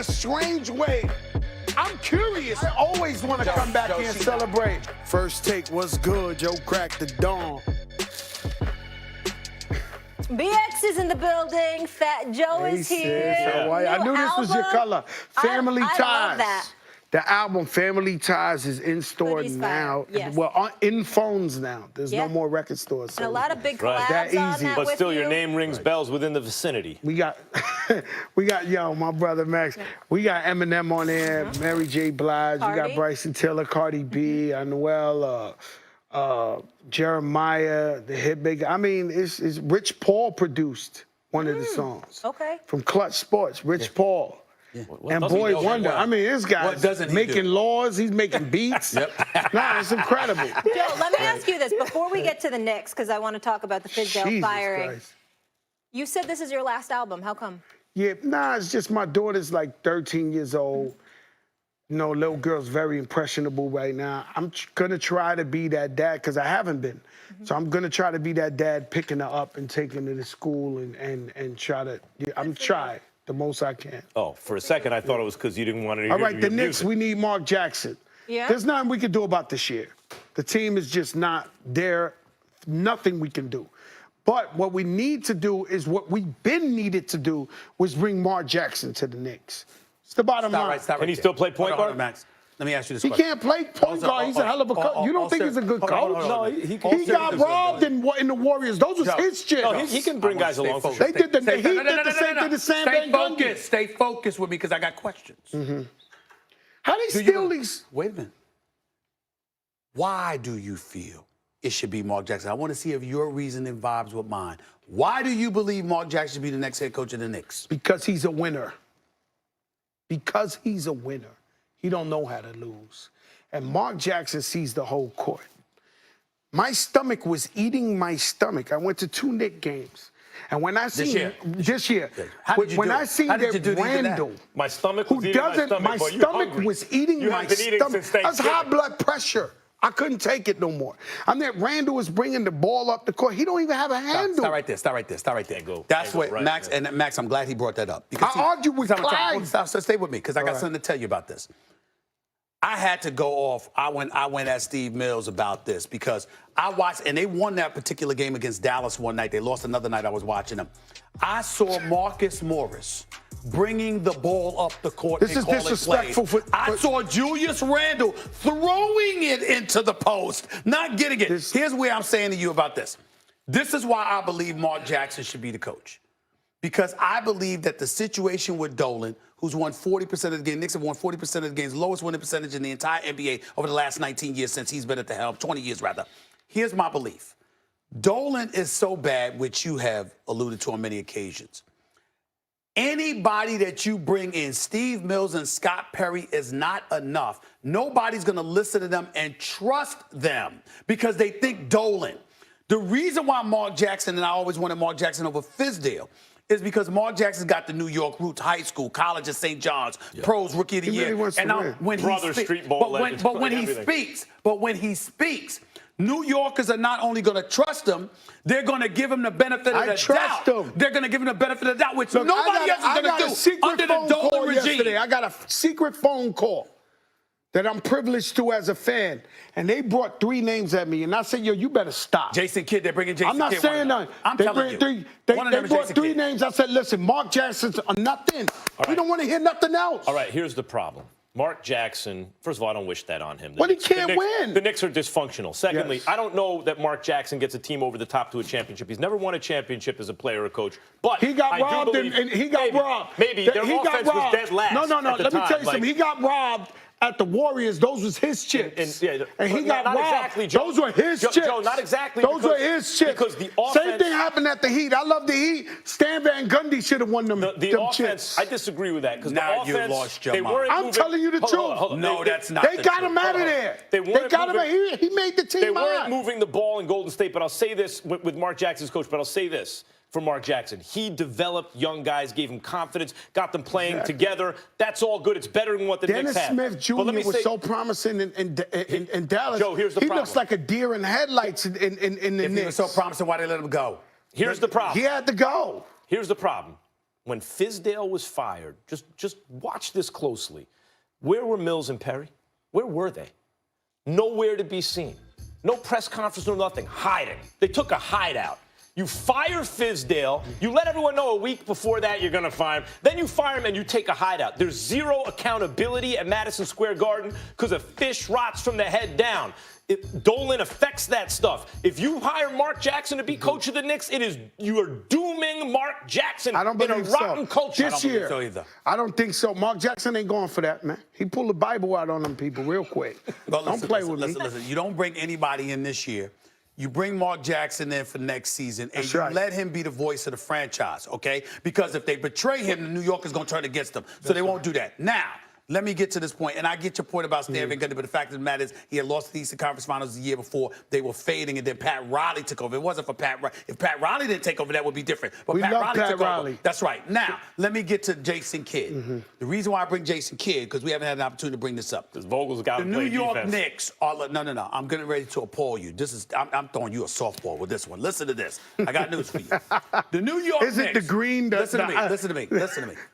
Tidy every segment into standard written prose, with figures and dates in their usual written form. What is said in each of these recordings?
a strange way. I'm curious. I always want to come back here and celebrate. First take was good. Joe cracked the dawn. BX is in the building. Fat Joe is here. I knew this was your color. Family Ties. I love that. The album Family Ties is in store now. Yes. Well, in phones now. There's no more record stores. So and a lot of big collabs that easy. on that But with still, you. your name rings bells within the vicinity. We got, yo, my brother Max. We got Eminem on there, Mary J. Blige. Cardi. You got Bryson Tiller, Cardi B, Anuel, Jeremiah, the hit big. I mean, it's Rich Paul produced one of the songs. Okay. From Clutch Sports, Rich Paul. Yeah. And Boy Wonder. I mean, this guy's making laws. He's making beats. Nah, it's incredible. Joe, let me ask you this before we get to the Knicks, because I want to talk about the Fizdale firing. Christ. You said this is your last album. How come? Yeah, nah, it's just my daughter's like 13 years old. You know, little girl's very impressionable right now. I'm gonna try to be that dad, because I haven't been. So I'm gonna try to be that dad, picking her up and taking her to school and try to, I'm trying the most I can. Oh, for a second, I thought it was because you didn't want to hear All right, the Knicks, music. we need Mark Jackson. Yeah? There's nothing we can do about this year. The team is just not there. Nothing we can do. But what we need to do is what we've been needed to do was bring Mark Jackson to the Knicks. It's the bottom line. Can he still play point guard? Max. Let me ask you this He question. can't play point guard. He's a hell of a coach. You don't think he's a good coach? No, He got robbed in the Warriors. Those was his chips. No, he can bring guys along. For They did the same thing to Sam Van Gundy. Stay focused with me, because I got questions. How they steal these? Wait a minute. Why do you feel it should be Mark Jackson? I want to see if your reasoning vibes with mine. Why do you believe Mark Jackson should be the next head coach of the Knicks? Because he's a winner. Because he's a winner. He don't know how to lose. And Mark Jackson sees the whole court. My stomach was eating my stomach. I went to 2 Knicks games. And when I seen this year, when I seen that Randall, my stomach who was eating doesn't, my stomach was eating my stomach. That's high blood pressure. I couldn't take it no more. I mean, Randall was bringing the ball up the court. He don't even have a handle. Stop right there. Stop right there. Stop right there. That's what Max, and Max, I'm glad he brought that up. I argued with Clyde. Stay with me, because I got something to tell you about this. I had to go off. I went at Steve Mills about this, because I watched, and they won that particular game against Dallas one night. They lost another night. I was watching them. I saw Marcus Morris bringing the ball up the court. This is disrespectful. I saw Julius Randle throwing it into the post, not getting it. Here's where I'm saying to you about this. This is why I believe Mark Jackson should be the coach. Because I believe that the situation with Dolan, who's won 40% of the games, Knicks have won 40% of the games, lowest winning percentage in the entire NBA over the last 19 years since he's been at the helm, 20 years rather. Here's my belief. Dolan is so bad, which you have alluded to on many occasions. Anybody that you bring in, Steve Mills and Scott Perry, is not enough. Nobody's going to listen to them and trust them because they think Dolan. The reason why Mark Jackson, and I always wanted Mark Jackson over Fizdale, is because Mark Jackson's got the New York roots, high school, college at St. John's, pros, rookie of the year. And now when he speaks, New Yorkers are not only going to trust him, they're going to give him the benefit of the doubt. They're going to give him the benefit of the doubt, which nobody else is going to do under the Dolan regime. I got a secret phone call that I'm privileged to as a fan, and they brought 3 names at me, and I said, yo, you better stop. Jason Kidd, they're bringing Jason Kidd. I'm not saying nothing. I'm telling you. They brought 3 names. I said, listen, Mark Jackson's nothing. We don't want to hear nothing else. All right, here's the problem. Mark Jackson, first of all, I don't wish that on him. But he can't win. The Knicks are dysfunctional. Secondly, I don't know that Mark Jackson gets a team over the top to a championship. He's never won a championship as a player or coach. But he got robbed, and he got robbed. Maybe their offense was dead last. No. Let me tell you something. He got robbed at the Warriors. Those was his chips. And he got robbed. Exactly, Joe. Those were his chips. Joe, not exactly. Those were his chips. Because the offense. Same thing happened at the Heat. I love the Heat. Stan Van Gundy should have won them offense, chips. I disagree with that. Because now the offense, you lost your mind. I'm telling you the truth. Hold on. No, that's not. They got him out of there. They got him. He made the team. They weren't moving the ball in Golden State. But I'll say this with Mark Jackson's coach. But I'll say this. For Mark Jackson, he developed young guys, gave them confidence, got them playing together. That's all good. It's better than what the Knicks had. Dennis Smith Jr. was so promising in Dallas. Joe, here's the problem. He looks like a deer in headlights in the Knicks. If he was so promising, why they let him go? Here's the problem. He had to go. Here's the problem. when Fizdale was fired, just watch this closely. Where were Mills and Perry? Where were they? Nowhere to be seen. No press conference, no nothing. Hiding. They took a hideout. You fire Fizdale. You let everyone know a week before that you're going to fire him. Then you fire him and you take a hideout. There's zero accountability at Madison Square Garden because a fish rots from the head down. Dolan affects that stuff. If you hire Mark Jackson to be coach of the Knicks, you are dooming Mark Jackson I don't believe in a rotten culture. This year, I don't think so. Mark Jackson ain't going for that, man. He pulled the Bible out on them people real quick. Don't play with me. Listen, you don't bring anybody in this year. You bring Mark Jackson in for next season, and you let him be the voice of the franchise, okay? Because if they betray him, New York is going to turn against them. So they won't do that. Now, let me get to this point, and I get your point about Stan Van Gundy, but the fact of the matter is he had lost the Eastern Conference Finals the year before. They were fading, and then Pat Riley took over. It wasn't for Pat Riley. If Pat Riley didn't take over, that would be different. But Pat Riley took over. That's right. Now, let me get to Jason Kidd. The reason why I bring Jason Kidd, because we haven't had an opportunity to bring this up. Because Vogel's got to play defense. The New York Knicks are, no. I'm getting ready to appall you. I'm throwing you a softball with this one. Listen to this. I got news for you. The New York Knicks. Is it the green? Listen to me.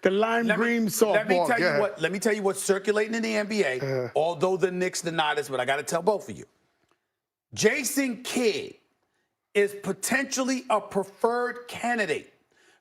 The lime green softball. Let me tell you what's circulating in the NBA, although the Knicks deny this, but I got to tell both of you. Jason Kidd is potentially a preferred candidate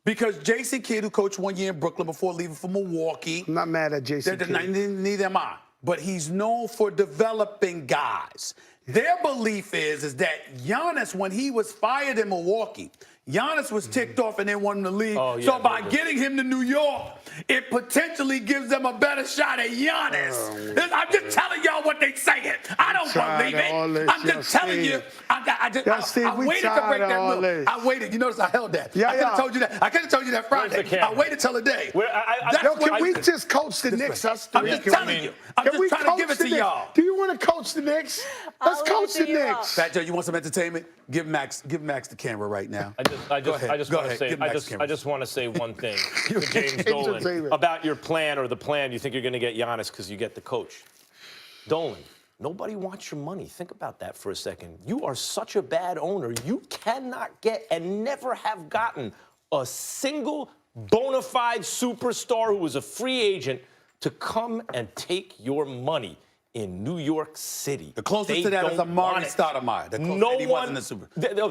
because Jason Kidd, who coached 1 year in Brooklyn before leaving for Milwaukee. I'm not mad at Jason Kidd. Neither am I. But he's known for developing guys. Their belief is that Giannis, when he was fired in Milwaukee, Giannis was ticked off and they wanted him to leave. So by getting him to New York, it potentially gives them a better shot at Giannis. I'm just telling y'all what they saying. I don't believe it. I'm just telling you. I waited to break that news. I waited. You notice I held that. I could have told you that. I could have told you that Friday. I waited till the day. Can we just coach the Knicks? I'm just telling you. I'm just trying to give it to y'all. Do you want to coach the Knicks? Let's coach the Knicks. Fat Joe, you want some entertainment? Give Max the camera right now. I just want to say one thing to James Dolan about your plan or the plan. You think you're going to get Giannis because you get the coach. Dolan, nobody wants your money. Think about that for a second. You are such a bad owner. You cannot get and never have gotten a single bona fide superstar who was a free agent to come and take your money in New York City. The closest to that is Amari Stoudemire.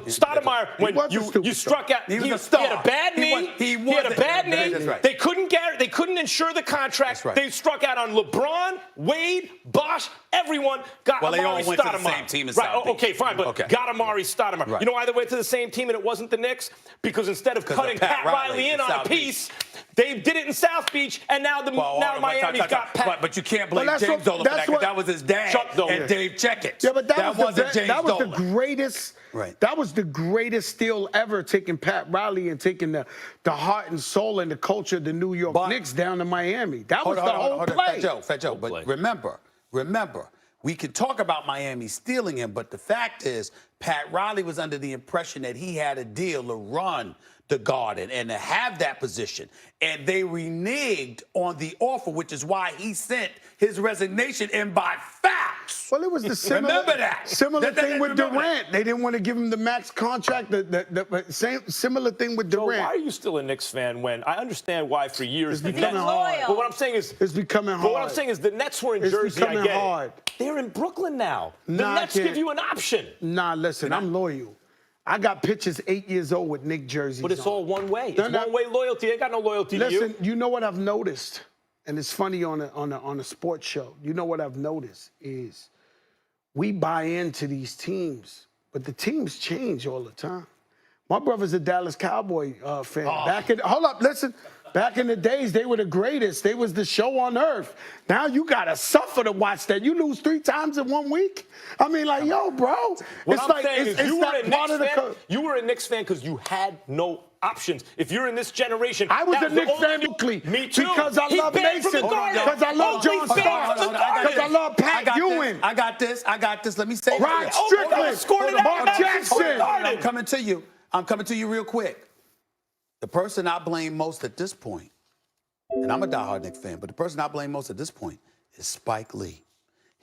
Stoudemire, when you struck out, he had a bad knee. He had a bad knee. Right. They couldn't insure the contract. Right. They struck out on LeBron, Wade, Bosh, everyone got Amari Stoudemire. They all went to the same team in South Beach. Okay, fine, but got Amari Stoudemire. Right. You know why they went to the same team and it wasn't the Knicks? Because instead of cutting Pat Riley in on a piece, they did it in South Beach, and now Miami's got Pat. But you can't blame James Dolan for that, because that was his dad and Dave Checkett. Yeah, but that wasn't James Dolan. That was the greatest. Right. That was the greatest steal ever, taking Pat Riley and taking the heart and soul and the culture of the New York Knicks down to Miami. That was the whole play. Fat Joe, but remember, we can talk about Miami stealing him, but the fact is Pat Riley was under the impression that he had a deal to run the Garden and to have that position. And they reneged on the offer, which is why he sent his resignation in by fax. Well, it was the similar thing with Durant. They didn't want to give him the max contract. The similar thing with Durant. Joe, why are you still a Knicks fan when I understand why for years it's becoming hard. But what I'm saying is it's becoming hard. But what I'm saying is the Nets were in Jersey. I get hard. They're in Brooklyn now. The Nets give you an option. Nah, listen, I'm loyal. I got pictures 8 years old with Knick jerseys. But it's all one way. It's one-way loyalty. They got no loyalty to you. Listen, you know what I've noticed, and it's funny on a sports show. You know what I've noticed is we buy into these teams, but the teams change all the time. My brother's a Dallas Cowboy fan. Hold up, listen. Back in the days, they were the greatest. They was the show on earth. Now you got to suffer to watch that. You lose 3 times in 1 week. I mean, like, yo, bro. What I'm saying is you were a Knicks fan because you had no options. If you're in this generation, I was a Knicks fan quickly. Me too. Because I love Mason. Because I love John Starks. Because I love Pat Ewing. I got this. Let me say Rod Strickland. Mark Jackson. I'm coming to you real quick. The person I blame most at this point, and I'm a diehard Knicks fan, but the person I blame most at this point is Spike Lee.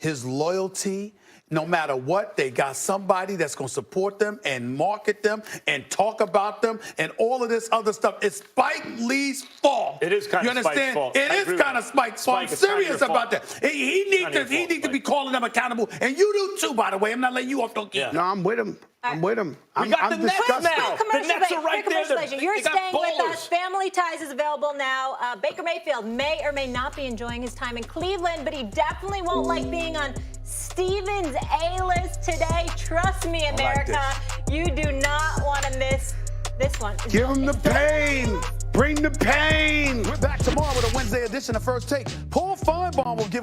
his loyalty. No matter what, they got somebody that's going to support them and market them and talk about them and all of this other stuff. It's Spike Lee's fault. It is kind of Spike's understand? fault. It is kind of Spike's fault. I'm serious about that. He needs to be calling them accountable. And you do too, by the way. I'm not letting you off the key. No, I'm with him. I'm with him. We got the Nets disgusted. now. The Nets are right there. You're They got staying with ballers. us. Family Ties is available now. Baker Mayfield may or may not be enjoying his time in Cleveland, but he definitely won't like being on Steven's A-list today. Trust me, America, you do not want to miss this one. Give him the pain. Bring the pain. We're back tomorrow with a Wednesday edition of First Take. Paul Feinbaum will give